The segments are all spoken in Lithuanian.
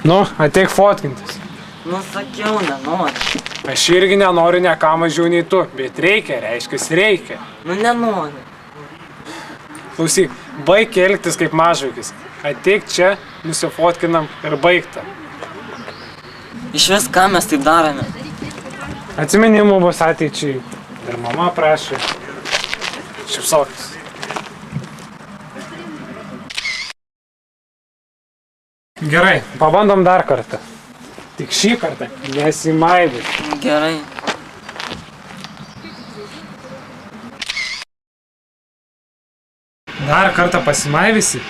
Nu, ateik fotkintis. Nu, sakiau, nenoriu. Aš irgi nenoriu ne ką mažiau nei tu, bet reikia, reikia. Nu, nenoriu. Klausyk, baik elgtis kaip mažvaikis. Ateik čia, nusifotkinam ir baigta. Iš vis ką mes taip darome? Atsiminimų bus ateičiai. Ir mama prašė. Šipsokis. Gerai, pabandom dar kartą. Tik šį kartą nesimaivyk. Gerai. Dar kartą pasimaivysi,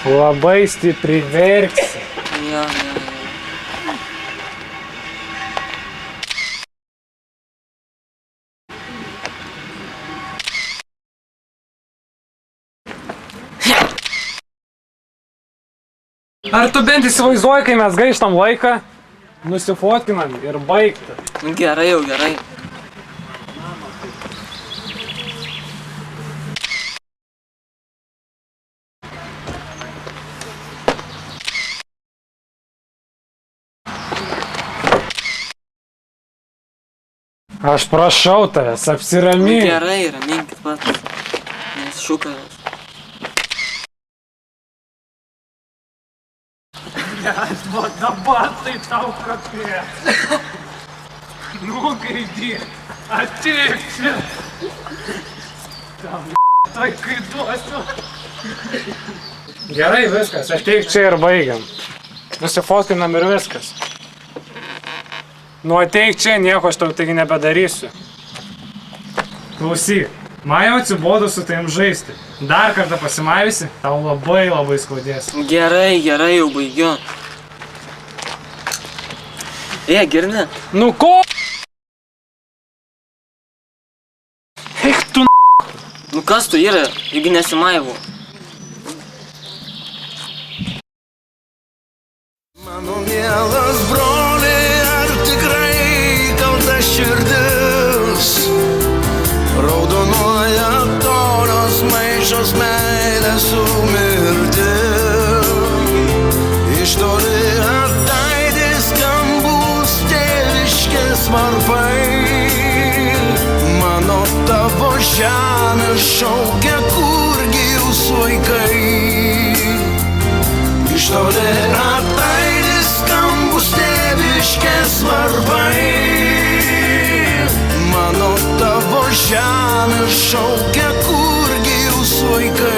labai stipriai verksi. Jo. Ar tu bent įsivaizduoji, kai mes gaištam laiką, nusifotkinam ir baigta. Gerai jau, gerai. Aš prašau tavęs, apsiramink. Gerai, raminkit pats. Nes šūkavęs. Va dabar tai tau kapės. Nu, gaidį, ateik čia. Tai kai duosiu. Gerai, viskas, ateik čia ir baigiam. Nusifotkinam ir viskas. Nu, ateik čia, nieko aš tau taigi nebedarysiu. Klausyk, man jau atsibodo su tavim žaisti. Dar kartą pasimavysi, tau labai skaudės. Gerai, jau baigiu. Girdi? Nu ko? Eik tu Nu kas tu yra, jeigu nesimaivu? Mano mielas broli, ar tikrai kalta širdis? Raudonuoja toros maišos meilė su mirtim. Iš toli ataidi skambus tėviškės varpai. Mano tavo žemė šaukia, kurgi jūsų vaikai. Iš toli ataidi skambus tėviškės varpai. Mano tavo žemė šaukia, kurgi jūsų vaikai.